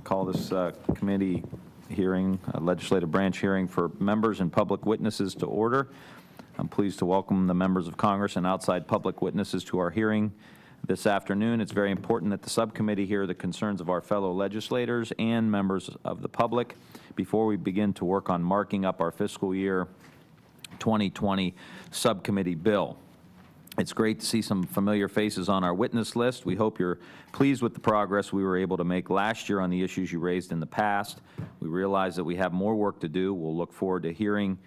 call this committee hearing, legislative branch hearing for members and public witnesses to order. I'm pleased to welcome the members of Congress and outside public witnesses to our hearing this afternoon. It's very important that the subcommittee hear the concerns of our fellow legislators and members of the public before we begin to work on marking up our fiscal year 2020 subcommittee bill. It's great to see some familiar faces on our witness list. We hope you're pleased with the progress we were able to make last year on the issues you raised in the past. We realize that we have more work to do. We'll look forward to hearing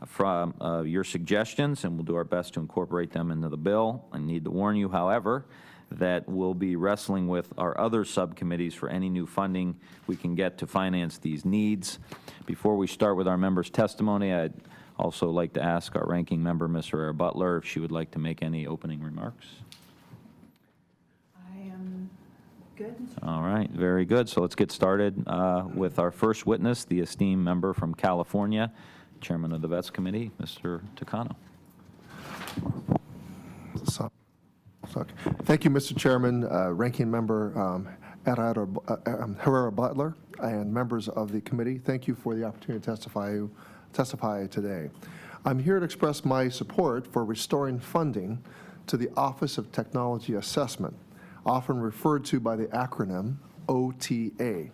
from your suggestions, and we'll do our best to incorporate them into the bill. I need to warn you, however, that we'll be wrestling with our other subcommittees for any new funding we can get to finance these needs. Before we start with our members' testimony, I'd also like to ask our ranking member, Ms. Herrera Butler, if she would like to make any opening remarks. I am good. All right, very good. So let's get started with our first witness, the esteemed member from California, Chairman of the Vets Committee, Mr. Takano. Thank you, Mr. Chairman, Ranking Member Herrera Butler, and members of the committee. Thank you for the opportunity to testify today. I'm here to express my support for restoring funding to the Office of Technology Assessment, often referred to by the acronym OTA.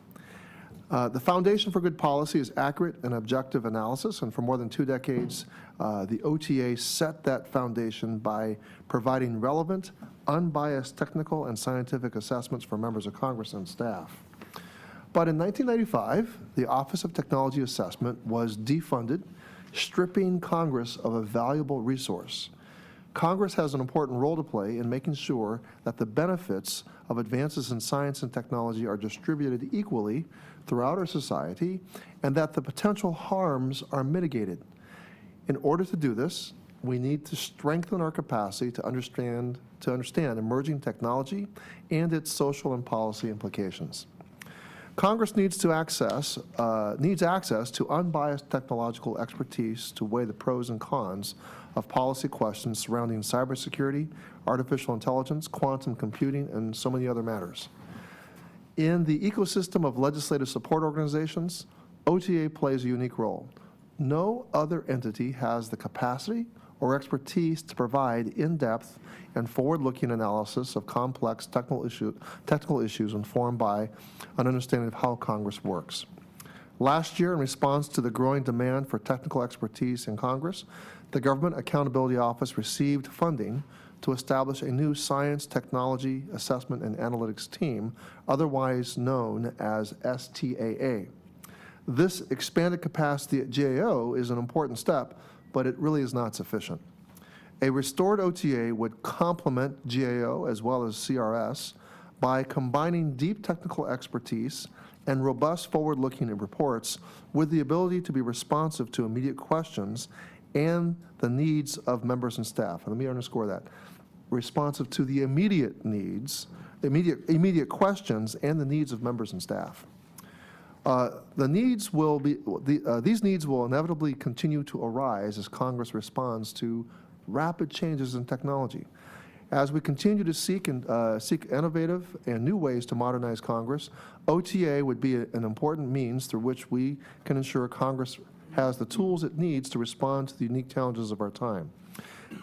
The Foundation for Good Policy is accurate and objective analysis, and for more than 2 decades, the OTA set that foundation by providing relevant, unbiased technical and scientific assessments for members of Congress and staff. But in 1995, the Office of Technology Assessment was defunded, stripping Congress of a valuable resource. Congress has an important role to play in making sure that the benefits of advances in science and technology are distributed equally throughout our society, and that the potential harms are mitigated. In order to do this, we need to strengthen our capacity to understand emerging technology and its social and policy implications. Congress needs access to unbiased technological expertise to weigh the pros and cons of policy questions surrounding cybersecurity, artificial intelligence, quantum computing, and so many other matters. In the ecosystem of legislative support organizations, OTA plays a unique role. No other entity has the capacity or expertise to provide in-depth and forward-looking analysis of complex technical issues informed by an understanding of how Congress works. Last year, in response to the growing demand for technical expertise in Congress, the Government Accountability Office received funding to establish a new Science, Technology, Assessment, and Analytics team, otherwise known as STAA. This expanded capacity at GAO is an important step, but it really is not sufficient. A restored OTA would complement GAO as well as CRS by combining deep technical expertise and robust forward-looking reports with the ability to be responsive to immediate questions and the needs of members and staff. And let me underscore that. Responsive to the immediate needs, immediate questions and the needs of members and staff. These needs will inevitably continue to arise as Congress responds to rapid changes in technology. As we continue to seek innovative and new ways to modernize Congress, OTA would be an important means through which we can ensure Congress has the tools it needs to respond to the unique challenges of our time.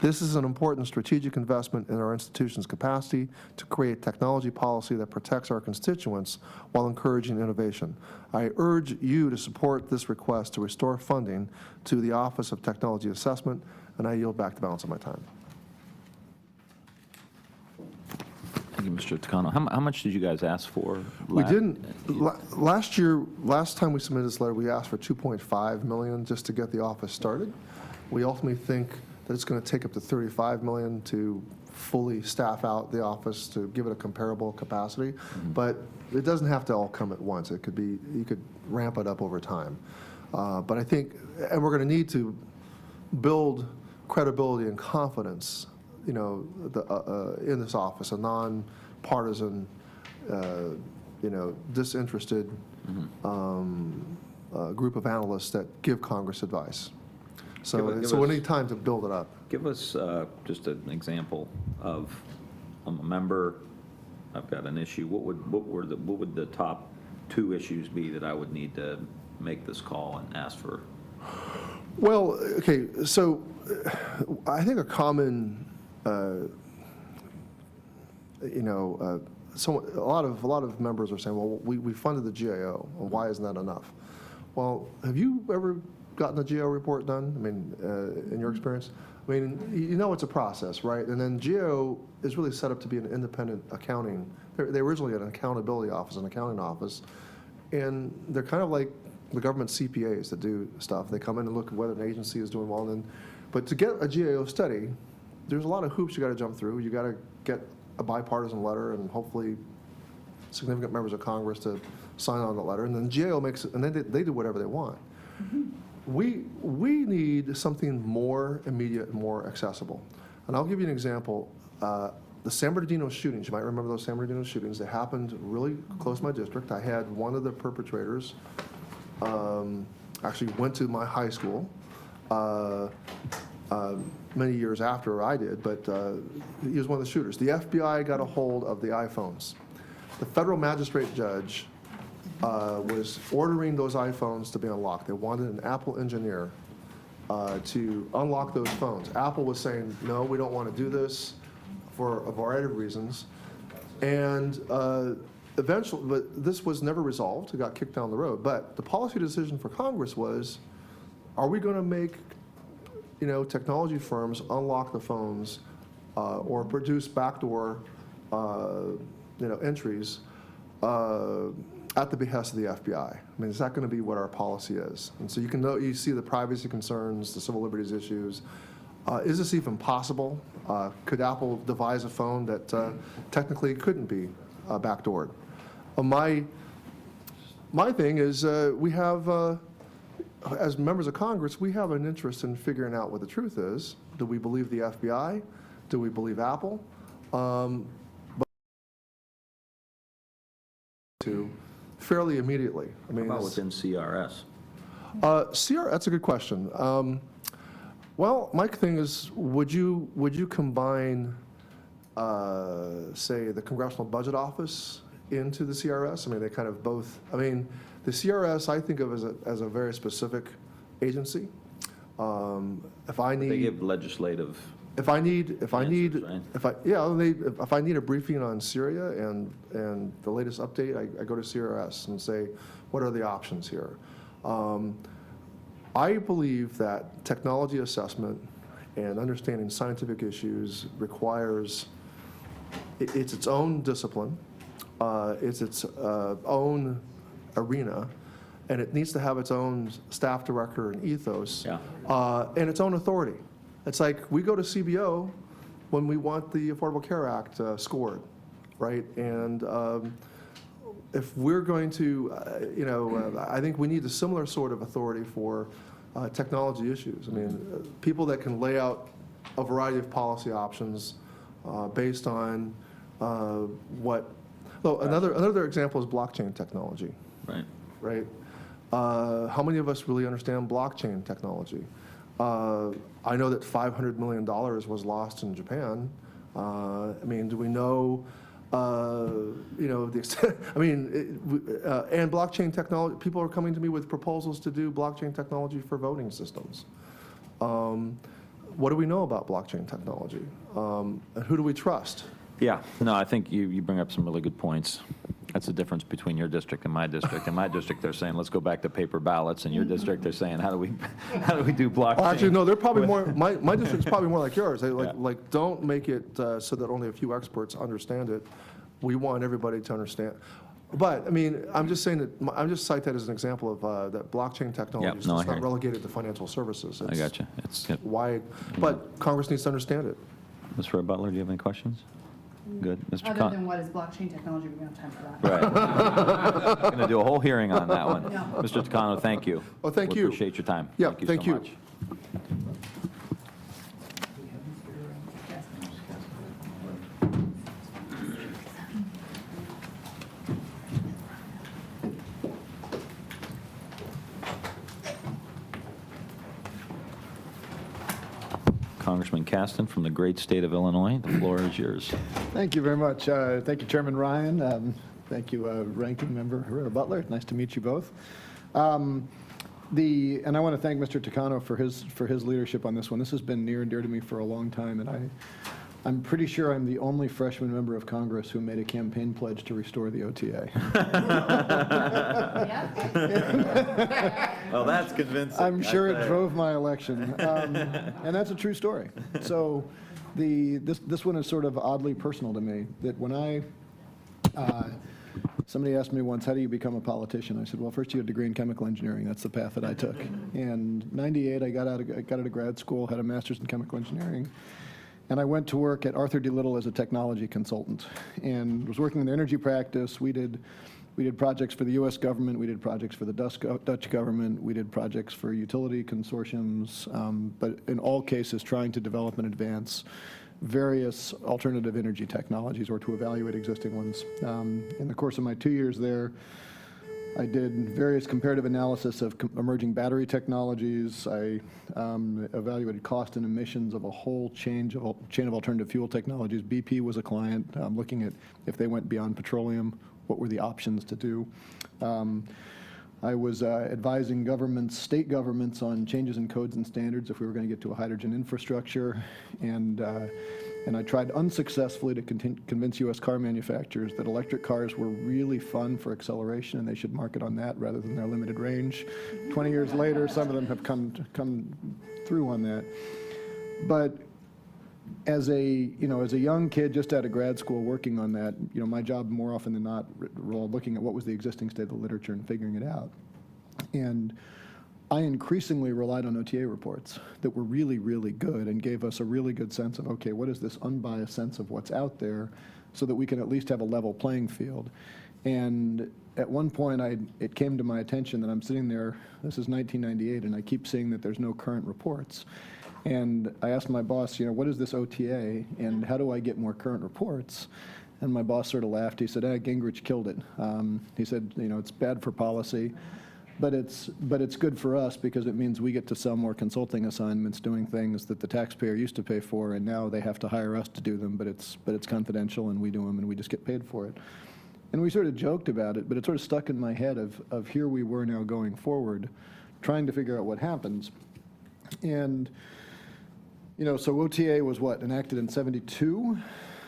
This is an important strategic investment in our institution's capacity to create technology policy that protects our constituents while encouraging innovation. I urge you to support this request to restore funding to the Office of Technology Assessment, and I yield back the balance of my time. Thank you, Mr. Takano. How much did you guys ask for? We didn't. Last time we submitted this letter, we asked for $2.5 million just to get the office started. We ultimately think that it's going to take up to $35 million to fully staff out the office to give it a comparable capacity. But it doesn't have to all come at once. It could be, you could ramp it up over time. But I think, and we're going to need to build credibility and confidence, you know, in this office, a non-partisan, disinterested group of analysts that give Congress advice. So we need time to build it up. Give us just an example of a member. I've got an issue. What would the top two issues be that I would need to make this call and ask for? Well, okay, so I think a common, so a lot of members are saying, well, we funded the GAO, and why isn't that enough? Well, have you ever gotten a GAO report done? I mean, in your experience? I mean, it's a process, right? And then GAO is really set up to be an independent accounting. They originally had an accountability office, an accounting office, and they're kind of like the government CPAs that do stuff. They come in and look at whether an agency is doing well. But to get a GAO study, there's a lot of hoops you got to jump through. You got to get a bipartisan letter and hopefully significant members of Congress to sign on the letter. And then GAO makes it, and then they do whatever they want. Mm-hmm. We need something more immediate and more accessible. And I'll give you an example. The San Bernardino shootings, you might remember those San Bernardino shootings. They happened really close to my district. I had one of the perpetrators actually went to my high school many years after I did, but he was one of the shooters. The FBI got a hold of the iPhones. The federal magistrate judge was ordering those iPhones to be unlocked. They wanted an Apple engineer to unlock those phones. Apple was saying, no, we don't want to do this for a variety of reasons. And eventually, but this was never resolved. It got kicked down the road. But the policy decision for Congress was, are we going to make technology firms unlock the phones or produce backdoor entries at the behest of the FBI? I mean, is that going to be what our policy is? And so you see the privacy concerns, the civil liberties issues. Is this even possible? Could Apple devise a phone that technically couldn't be backdoored? My thing is we have, as members of Congress, we have an interest in figuring out what the truth is. Do we believe the FBI? Do we believe Apple? To fairly immediately. I mean, How about within CRS? That's a good question. Well, my thing is, would you combine, say, the Congressional Budget Office into the CRS? I mean, they kind of both. I mean, the CRS I think of as a very specific agency. If I need, They give legislative. if I need Answers, right? if I need a briefing on Syria and the latest update, I go to CRS and say, what are the options here? I believe that technology assessment and understanding scientific issues requires, it's its own discipline, it's its own arena, and it needs to have its own staff director and ethos, and its own authority. It's like we go to CBO when we want the Affordable Care Act scored, right? And if we're going to, I think we need a similar sort of authority for technology issues. I mean, people that can lay out a variety of policy options based on what. Oh, another example is blockchain technology. Right. Right. How many of us really understand blockchain technology? I know that $500 million was lost in Japan. I mean, do we know? The extent, I mean, and blockchain technology, people are coming to me with proposals to do blockchain technology for voting systems. What do we know about blockchain technology? And who do we trust? Yeah, no, I think you bring up some really good points. That's the difference between your district and my district. In my district, they're saying, let's go back to paper ballots. In your district, they're saying, how do we do blockchain? Well, actually, no, they're probably more, my district's probably more like yours. They like don't make it so that only a few experts understand it. We want everybody to understand. But, I mean, I'm just saying that, I'm just cite that as an example of that blockchain technology is I hear not you. relegated to financial services. I got you. It's wide, but Congress needs to understand it. Ms. Fred Butler, do you have any questions? Good. Mr. Other Khan? than what is blockchain technology, we don't have time for that. Right. We're going to do a whole hearing on that one. Yeah. Mr. Takano, thank you. Well, thank We you. appreciate your time. Yeah, Thank thank you you. so much. Congressman Caston from the great state of Illinois. The floor is yours. Thank you very much. Thank you, Chairman Ryan. Thank you, Ranking Member Herrera Butler. Nice to meet you both. And I want to thank Mr. Takano for his leadership on this one. This has been near and dear to me for a long time, and I'm pretty sure I'm the only freshman member of Congress who made a campaign pledge to restore the OTA. Well, that's convincing. I'm sure it drove my election, and that's a true story. So, this one is sort of oddly personal to me. That when somebody asked me once, "How do you become a politician?" I said, "Well, first you get a degree in chemical engineering. That's the path that I took." And '98, I got out of grad school, had a master's in chemical engineering. And I went to work at Arthur D. Little as a technology consultant and was working in the energy practice. We did projects for the U.S. government. We did projects for the Dutch government. We did projects for utility consortiums, but in all cases trying to develop and advance various alternative energy technologies or to evaluate existing ones. In the course of my 2 years there, I did various comparative analysis of emerging battery technologies. I evaluated cost and emissions of a whole chain of alternative fuel technologies. BP was a client, looking at if they went beyond petroleum, what were the options to do. I was advising governments, state governments, on changes in codes and standards if we were going to get to a hydrogen infrastructure. And I tried unsuccessfully to convince U.S. car manufacturers that electric cars were really fun for acceleration and they should market on that rather than their limited range. 20 years later, some of them have come through on that. But as a young kid just out of grad school working on that, my job more often than not involved looking at what was the existing state of the literature and figuring it out. And I increasingly relied on OTA reports that were really, really good and gave us a really good sense of, okay, what is this unbiased sense of what's out there so that we can at least have a level playing field. And at one point, it came to my attention that I'm sitting there, this is 1998, and I keep seeing that there's no current reports. And I asked my boss, what is this OTA and how do I get more current reports? And my boss sort of laughed. He said, Gingrich killed it. He said, it's bad for policy. But it's good for us because it means we get to sell more consulting assignments doing things that the taxpayer used to pay for, and now they have to hire us to do them, but it's confidential, and we do them, and we just get paid for it. And we sort of joked about it, but it sort of stuck in my head of here we were now going forward, trying to figure out what happens. And, so OTA was enacted in '72.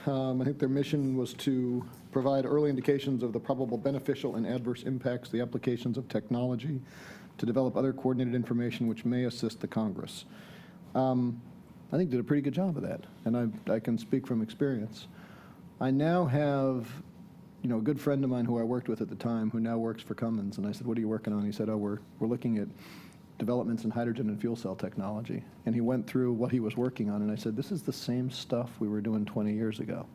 I think their mission was to provide early indications of the probable beneficial and adverse impacts, the applications of technology, to develop other coordinated information which may assist the Congress. I think did a pretty good job of that, and I can speak from experience. I now have, a good friend of mine who I worked with at the time who now works for Cummins, and I said, what are you working on? He said, we're looking at developments in hydrogen and fuel cell technology. And he went through what he was working on, and I said, this is the same stuff we were doing 20 years ago.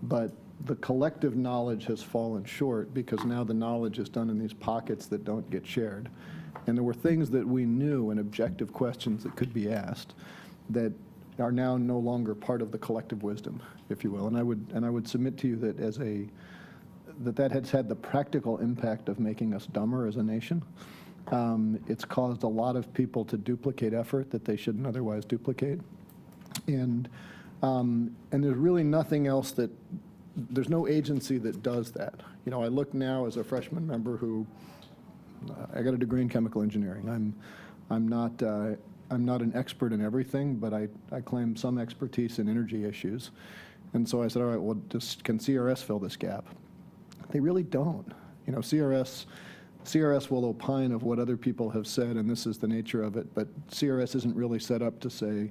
But the collective knowledge has fallen short because now the knowledge is done in these pockets that don't get shared. And there were things that we knew and objective questions that could be asked that are now no longer part of the collective wisdom, if you will. And I would submit to you that that has had the practical impact of making us dumber as a nation. It's caused a lot of people to duplicate effort that they shouldn't otherwise duplicate. And there's really nothing else there's no agency that does that. I look now as a freshman member who, I got a degree in chemical engineering. I'm not an expert in everything, but I claim some expertise in energy issues. And so I said, all right, well, can CRS fill this gap? They really don't. CRS will opine of what other people have said, and this is the nature of it, but CRS isn't really set up to say,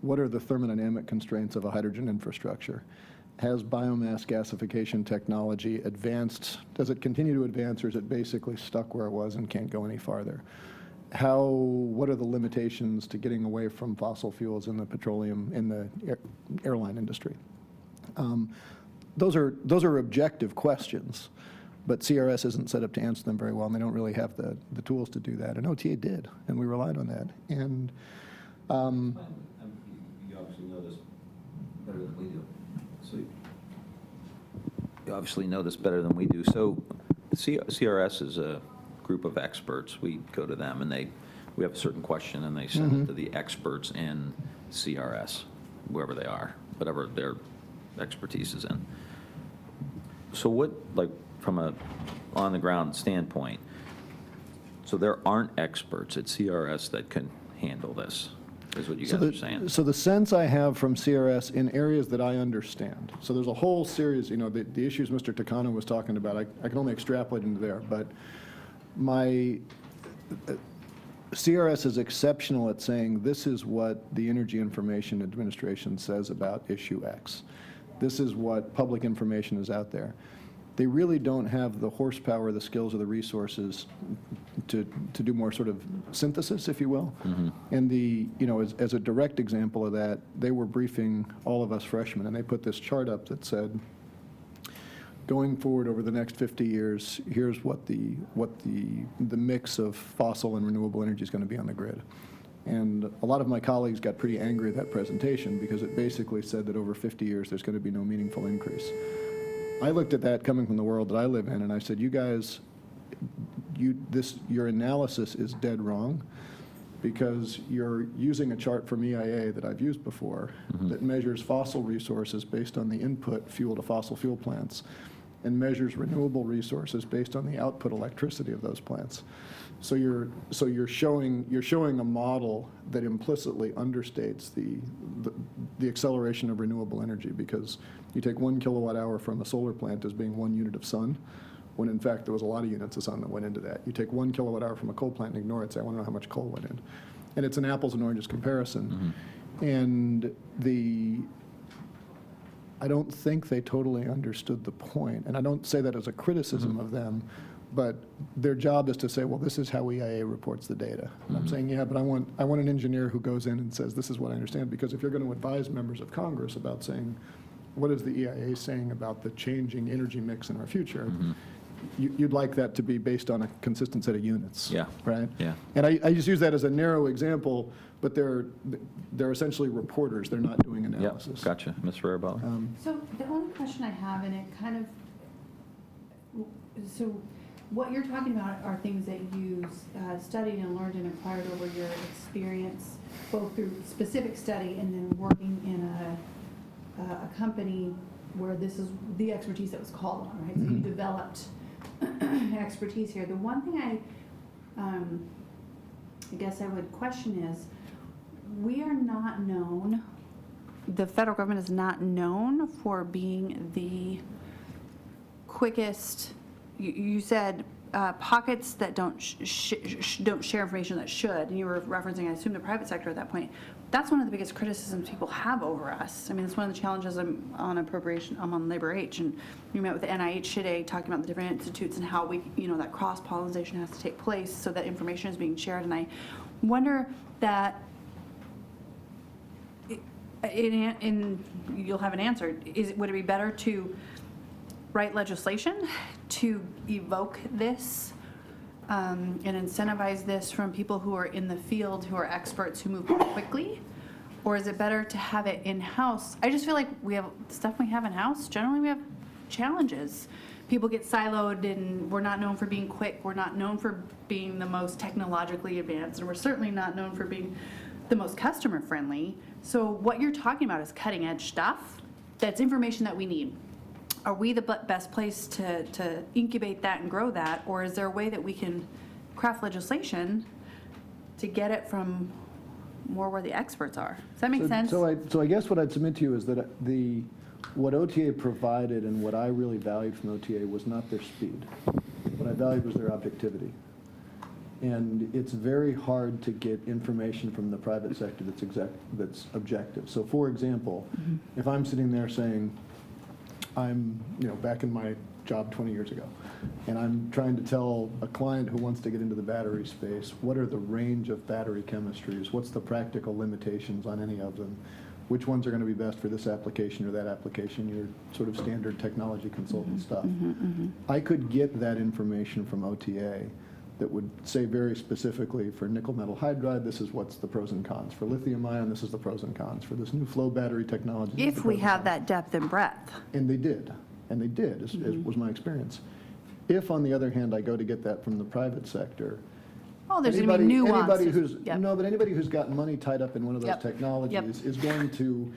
what are the thermodynamic constraints of a hydrogen infrastructure? Has biomass gasification technology advanced? Does it continue to advance, or is it basically stuck where it was and can't go any farther? What are the limitations to getting away from fossil fuels in the airline industry? Those are objective questions. But CRS isn't set up to answer them very well, and they don't really have the tools to do that. And OTA did, and we relied on that. And you obviously know this better than we do. So you obviously know this better than we do. So CRS is a group of experts. We go to them, and we have a certain question, and they send it to the experts in CRS, wherever they are, whatever their expertise is in. So from a on-the-ground standpoint. So there aren't experts at CRS that can handle this, is what you guys are saying. So the sense I have from CRS in areas that I understand, so there's a whole series, the issues Mr. Takano was talking about, I can only extrapolate into there, but my CRS is exceptional at saying this is what the Energy Information Administration says about issue X. This is what public information is out there. They really don't have the horsepower, the skills, or the resources to do more sort of synthesis, if you will. And as a direct example of that, they were briefing all of us freshmen, and they put this chart up that said, going forward over the next 50 years, here's what the mix of fossil and renewable energy is going to be on the grid. And a lot of my colleagues got pretty angry at that presentation because it basically said that over 50 years there's going to be no meaningful increase. I looked at that coming from the world that I live in, and I said, you guys, your analysis is dead wrong, because you're using a chart from EIA that I've used before that measures fossil resources based on the input fuel to fossil fuel plants and measures renewable resources based on the output electricity of those plants. So you're showing a model that implicitly understates the acceleration of renewable energy, because you take 1 kilowatt hour from a solar plant as being 1 unit of sun, when in fact there was a lot of units of sun that went into that. You take 1 kilowatt hour from a coal plant and ignore it, say, I want to know how much coal went in. And it's an apples and oranges comparison. And I don't think they totally understood the point. And I don't say that as a criticism of them, but their job is to say, well, this is how EIA reports the data. And I'm saying, yeah, but I want an engineer who goes in and says, this is what I understand, because if you're going to advise members of Congress about saying, what is the EIA saying about the changing energy mix in our future, you'd like that to be based on a consistent set of units. Yeah. Right? Yeah. And I just use that as a narrow example, but they're essentially reporters. They're not doing analysis. Yep, gotcha. Ms. Ferrabella? So the only question I have, and it kind of, so what you're talking about are things that you studied and learned and acquired over your experience, both through specific study and then working in a company where this is the expertise that was called on, right? So you developed expertise here. The one thing I guess I would question is, we are not known, the federal government is not known for being the quickest. You said pockets that don't share information that should, and you were referencing, I assume, the private sector at that point. That's one of the biggest criticisms people have over us. I mean, it's one of the challenges. I'm on appropriation, I'm on Labor H, and we met with the NIH today talking about the different institutes and how we, that cross-pollination has to take place so that information is being shared. And I wonder that, you'll have an answer, would it be better to write legislation to evoke this and incentivize this from people who are in the field, who are experts, who move more quickly? Or is it better to have it in-house? I just feel like we have stuff we have in-house. Generally, we have challenges. People get siloed, and we're not known for being quick. We're not known for being the most technologically advanced, and we're certainly not known for being the most customer-friendly. So what you're talking about is cutting-edge stuff. That's information that we need. Are we the best place to incubate that and grow that, or is there a way that we can craft legislation to get it from more where the experts are? Does that make sense? So I guess what I'd submit to you is that what OTA provided and what I really valued from OTA was not their speed. What I valued was their objectivity. And it's very hard to get information from the private sector that's objective. So for example, if I'm sitting there saying, I'm back in my job 20 years ago, and I'm trying to tell a client who wants to get into the battery space, what are the range of battery chemistries, what's the practical limitations on any of them, which ones are going to be best for this application or that application, your sort of standard technology consultant stuff. I could get that information from OTA that would say very specifically, for nickel metal hydride, this is what's the pros and cons. For lithium ion, this is the pros and cons. For this new flow battery technology, If we have that depth and breadth. and they did, was my experience. If, on the other hand, I go to get that from the private sector, Oh, there's gonna be Anybody who's, nuances. Yep. no, but anybody who's got money tied up in one of those Yep. technologies is going to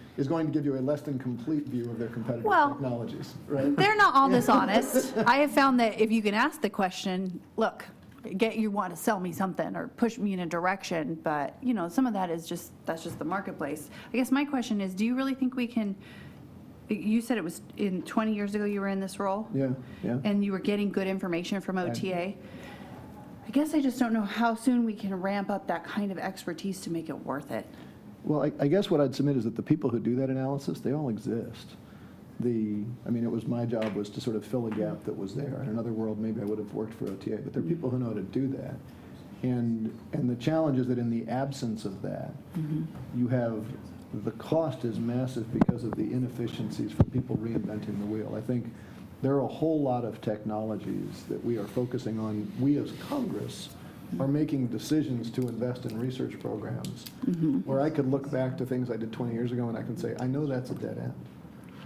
give you a less than complete view of their competitive Well, technologies, right? They're not all dishonest. I have found that if you can ask the question, look, you want to sell me something or push me in a direction, but, you know, some of that is that's just the marketplace. I guess my question is, do you really think we can, you said it was 20 years ago you were in this role? Yeah, yeah. And you were getting good information from OTA? I guess I just don't know how soon we can ramp up that kind of expertise to make it worth it. Well, I guess what I'd submit is that the people who do that analysis, they all exist. It was my job was to sort of fill a gap that was there. In another world, maybe I would have worked for OTA, but there are people who know how to do that. And the challenge is that in the absence of that, you have, the cost is massive because of the inefficiencies from people reinventing the wheel. I think there are a whole lot of technologies that we are focusing on. We as Congress are making decisions to invest in research programs where I could look back to things I did 20 years ago and I can say, I know that's a dead end.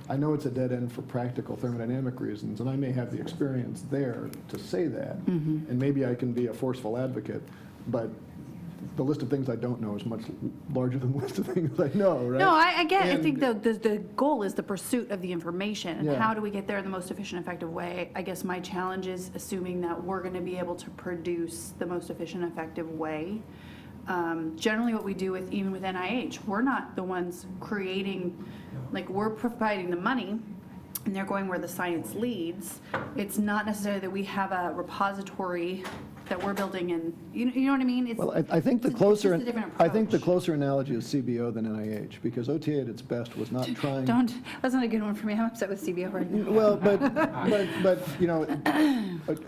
I know it's a dead end for practical thermodynamic reasons, and I may have the experience there to say that, and maybe I can be a forceful advocate, but the list of things I don't know is much larger than the list of things I know, right? No, I get, I And- think the goal is the pursuit of the information, and Yeah. how do we get there in the most efficient, effective way? I guess my challenge is assuming that we're gonna be able to produce the most efficient, effective way. Generally what we do even with NIH, we're not the ones creating, like, we're providing the money, and they're going where the science leads. It's not necessarily that we have a repository that we're building in, you know what I mean? It's- Well, I think the it's closer, just a different I think the approach. closer analogy is CBO than NIH, because OTA at its best was not trying. That's not a good one for me. I'm upset with CBO right now. Well, but, you know,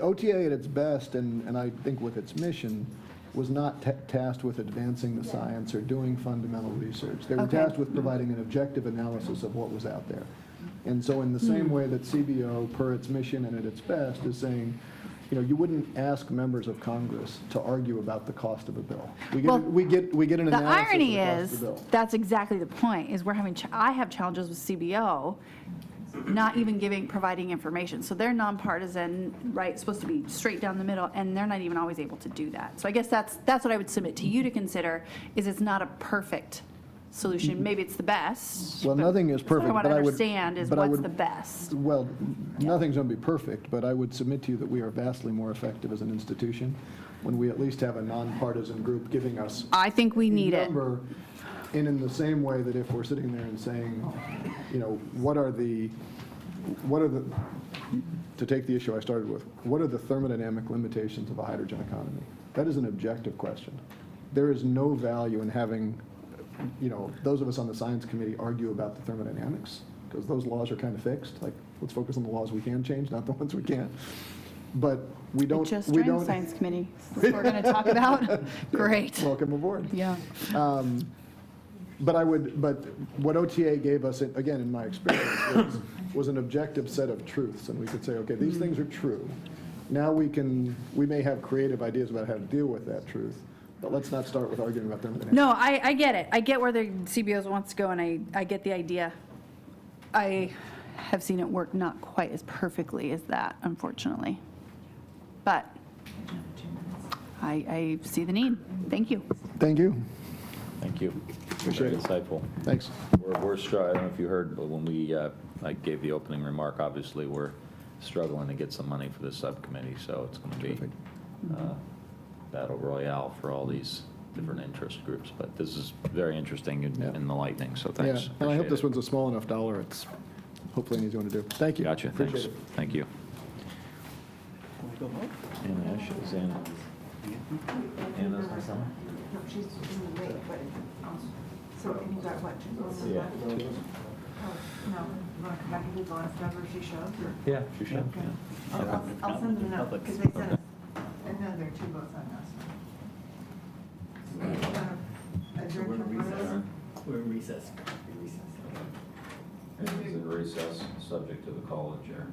OTA at its best, and I think with its mission, was not tasked with advancing the science or doing fundamental research. They were Okay. tasked with providing an objective analysis of what was out there. And so in the same way that CBO, per its mission and at its best, is saying, you know, you wouldn't ask members of Congress to argue about the cost of a bill. Well, We get an The analysis of irony the cost is, of the bill. that's exactly the point, is I have challenges with CBO, not even providing information. So they're nonpartisan, right, supposed to be straight down the middle, and they're not even always able to do that. So I guess that's what I would submit to you to consider, is it's not a perfect solution. Maybe it's the best. Well, but nothing is that's what perfect, I want but to I would- understand is but I what's would- the best. Well, nothing's going to be perfect, but I would submit to you that we are vastly more effective as an institution when we at least have a nonpartisan group giving us I think we need it. number. And in the same way that if we're sitting there and saying, you know, to take the issue I started with, what are the thermodynamic limitations of a hydrogen economy? That is an objective question. There is no value in having, you know, those of us on the science committee argue about the thermodynamics, because those laws are kind of fixed. Like, let's focus on the laws we can change, not the ones we can't. But we don't. Just we joined the don't. science committee. This is what we're going to talk about? Great. Welcome aboard. Yeah. But what OTA gave us, again, in my experience, was an objective set of truths, and we could say, okay, these things are true. Now we may have creative ideas about how to deal with that truth, but let's not start with arguing about thermodynamics. No, I get it. I get where the CBOs wants to go, and I get the idea. I have seen it work not quite as perfectly as that, unfortunately. But I see the need. Thank you. Thank you. Thank you. Appreciate it. Very insightful. Thanks. We're I don't know if you heard, but when I gave the opening remark, obviously, we're struggling to get some money for this subcommittee, so it's going to be battle royale for all these different interest groups. But this is very interesting and Yeah. enlightening, so Yeah, thanks. and I hope Appreciate this it. one's a small enough dollar, it's hopefully an easy one to do. Thank you. Gotcha, thanks. Appreciate it. Thank you. And Ash is in. Anna's in some? No, she's really late, but, so can you got what? Yeah. Oh, no, you want to come back and do the last number she showed, or? Yeah, she should, Okay. yeah. I'll send them a note, because they sent us, and then there are two votes on us. Adjourn to recess. We're in recess. Is in recess, subject to the call of chair.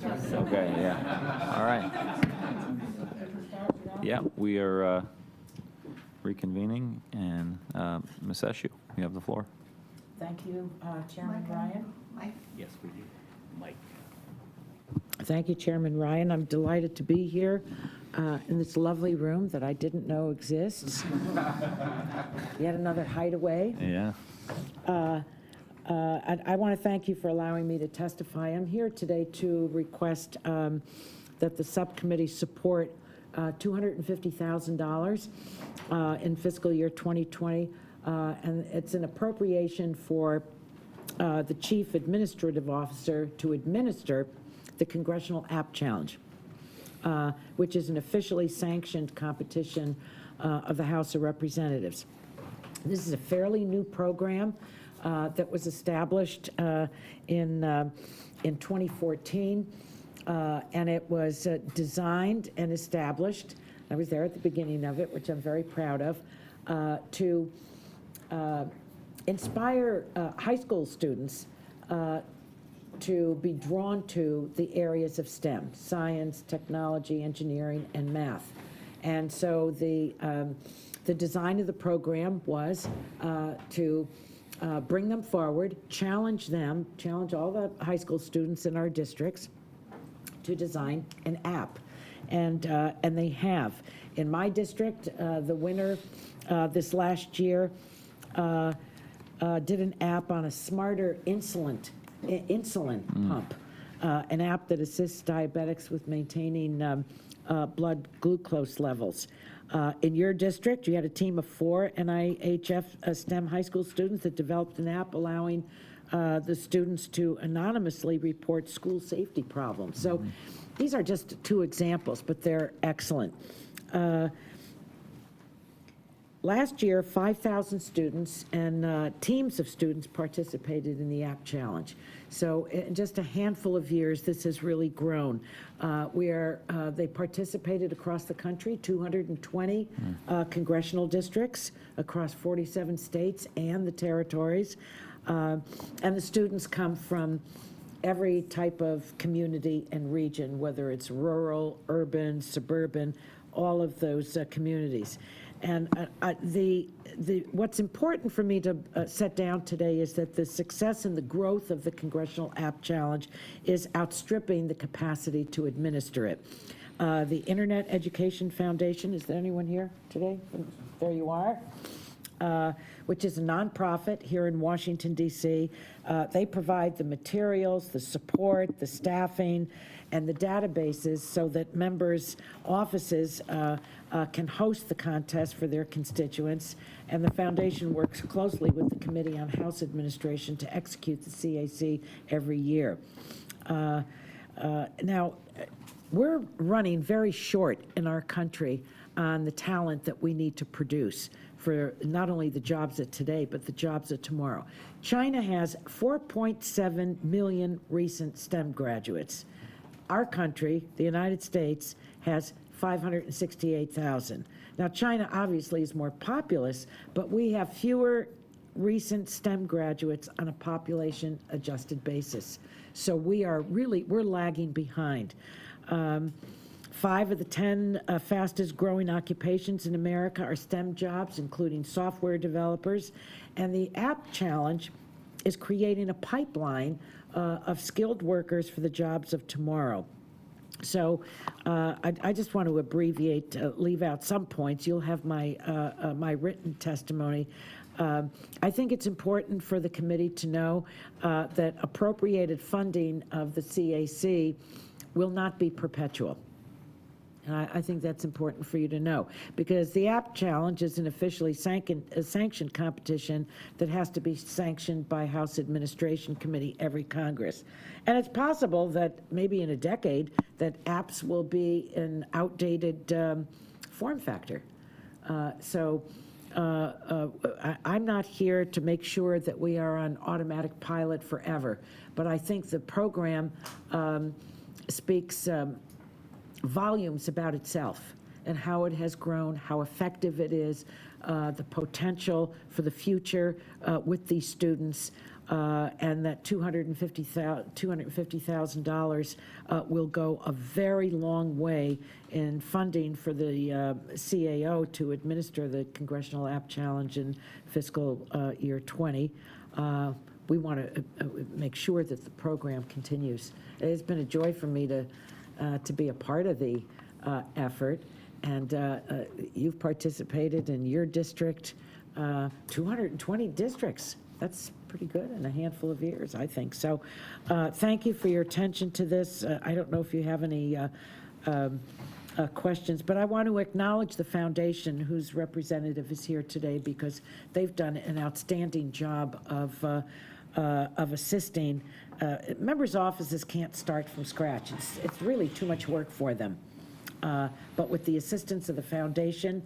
Okay, yeah. All right. Yeah, we are reconvening, and Ms. Eshu, you have the floor. Thank you, Chairman Ryan. Yes, we do. Mike. Thank you, Chairman Ryan. I'm delighted to be here in this lovely room that I didn't know exists. Yet another hideaway. Yeah. I want to thank you for allowing me to testify. I'm here today to request that the subcommittee support $250,000 in fiscal year 2020, and it's an appropriation for the Chief Administrative Officer to administer the Congressional App Challenge, which is an officially sanctioned competition of the House of Representatives. This is a fairly new program that was established in 2014, and it was designed and established, I was there at the beginning of it, which I'm very proud of, to inspire high school students to be drawn to the areas of STEM, science, technology, engineering, and math. And so the design of the program was to bring them forward, challenge all the high school students in our districts to design an app. And they have. In my district, the winner this last year did an app on a smarter insulin pump, an app that assists diabetics with maintaining blood glucose levels. In your district, you had a team of 4 NIHF STEM high school students that developed an app allowing the students to anonymously report school safety problems. So these are just 2 examples, but they're excellent. Last year, 5,000 students and teams of students participated in the App Challenge. So in just a handful of years, this has really grown. They participated across the country, 220 congressional districts across 47 states and the territories. And the students come from every type of community and region, whether it's rural, urban, suburban, all of those communities. And what's important for me to set down today is that the success and the growth of the Congressional App Challenge is outstripping the capacity to administer it. The Internet Education Foundation, is there anyone here today? There you are. Which is a nonprofit here in Washington, D.C. They provide the materials, the support, the staffing, and the databases so that members' offices can host the contest for their constituents. And the foundation works closely with the Committee on House Administration to execute the CAC every year. Now, we're running very short in our country on the talent that we need to produce for not only the jobs of today, but the jobs of tomorrow. China has 4.7 million recent STEM graduates. Our country, the United States, has 568,000. Now, China obviously is more populous, but we have fewer recent STEM graduates on a population-adjusted basis. So we're lagging behind. 5 of the 10 fastest growing occupations in America are STEM jobs, including software developers. And the App Challenge is creating a pipeline of skilled workers for the jobs of tomorrow. So I just want to abbreviate, leave out some points. You'll have my written testimony. I think it's important for the committee to know that appropriated funding of the CAC will not be perpetual. And I think that's important for you to know, because the App Challenge is an officially sanctioned competition that has to be sanctioned by House Administration Committee every Congress. And it's possible that maybe in a decade that apps will be an outdated form factor. I'm not here to make sure that we are on automatic pilot forever, but I think the program speaks volumes about itself, and how it has grown, how effective it is, the potential for the future with these students, and that $250,000 will go a very long way in funding for the CAO to administer the Congressional App Challenge in fiscal year 20. We want to make sure that the program continues. It has been a joy for me to be a part of the effort, and you've participated in your district, 220 districts. That's pretty good in a handful of years, I think. So thank you for your attention to this. I don't know if you have any questions, but I want to acknowledge the foundation whose representative is here today, because they've done an outstanding job of assisting. Members' offices can't start from scratch. It's really too much work for them. But with the assistance of the foundation,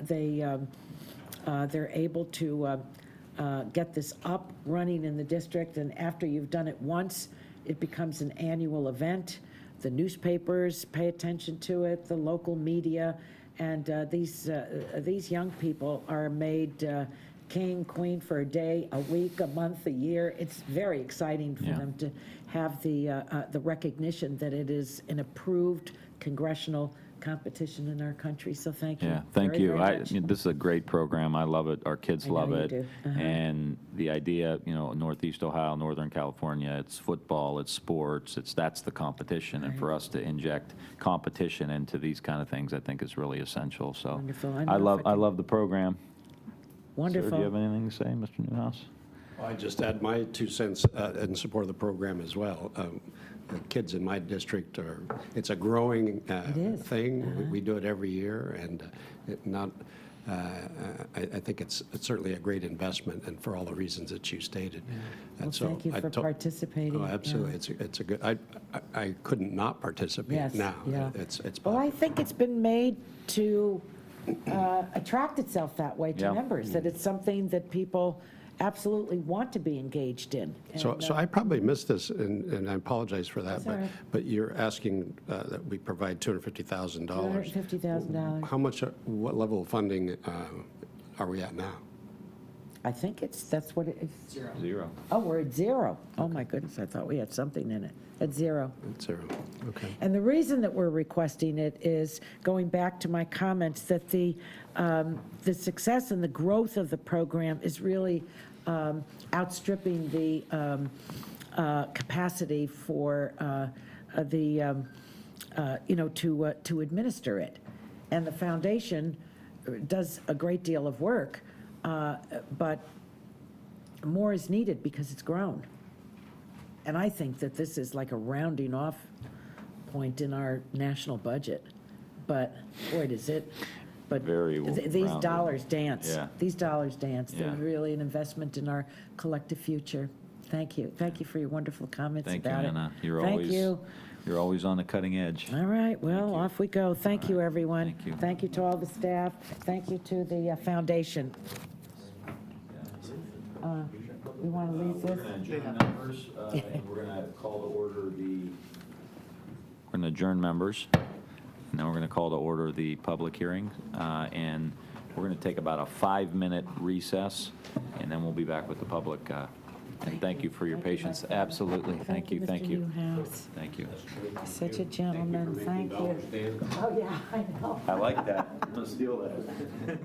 they're able to get this up running in the district, and after you've done it once, it becomes an annual event. The newspapers pay attention to it, the local media, and these young people are made king, queen for a day, a week, a month, a year. It's very exciting for them to have the recognition that it is an approved congressional competition in our country. So thank you. Yeah, thank very, you. very much. This is a great program. I love it. Our kids I know love you it. do. And the idea, Northeast Ohio, Northern California, it's football, it's sports, that's the competition. And for us to inject competition into these kind of things, I think is really essential. So Wonderful. I love the program. Wonderful. Sir, do you have anything to say, Mr. Newhouse? I just add my 2 cents in support of the program as well. The kids in my district it's a growing is. thing. We do it every year, and I think it's certainly a great investment, and for all the reasons that you stated. Well, And so thank you for participating. Oh, absolutely. Yeah. It's a good, I couldn't not participate Yes, now. yeah. It's Well, I think it's been made to attract itself that way to Yeah. members, that it's something that people absolutely want to be engaged in. So And, I probably missed this, and I apologize for that, That's all right. but you're asking that we provide $250,000. $250,000. How much, what level of funding are we at now? I think that's what it is. Zero. Oh, we're at zero. Oh, my goodness, I thought we had something in it. At zero. It's 0, okay. And the reason that we're requesting it is, going back to my comments, that the success and the growth of the program is really outstripping the capacity for to administer it. And the foundation does a great deal of work, but more is needed because it's grown. And I think that this is like a rounding off point in our national budget. But, boy, does it, but Very these rounded. dollars dance. Yeah. These dollars dance. They're Yeah. really an investment in our collective future. Thank you. Thank you for your wonderful comments Thank you, about it. Anna. Thank you. You're always on the cutting edge. All right, well, off we go. Thank you, everyone. Thank you. Thank you to all the staff. Thank you to the foundation. We want to leave this? We're going to call to order we're going to adjourn members, and then we're going to call to order the public hearing, and we're going to take about a 5-minute recess, and then we'll be back with the public. And thank you for your patience. Absolutely. Thank you. Thank you. Mr. Newhouse. Thank you. Such a gentleman. Thank you. Oh, yeah, I know. I like that. I'm going to steal that.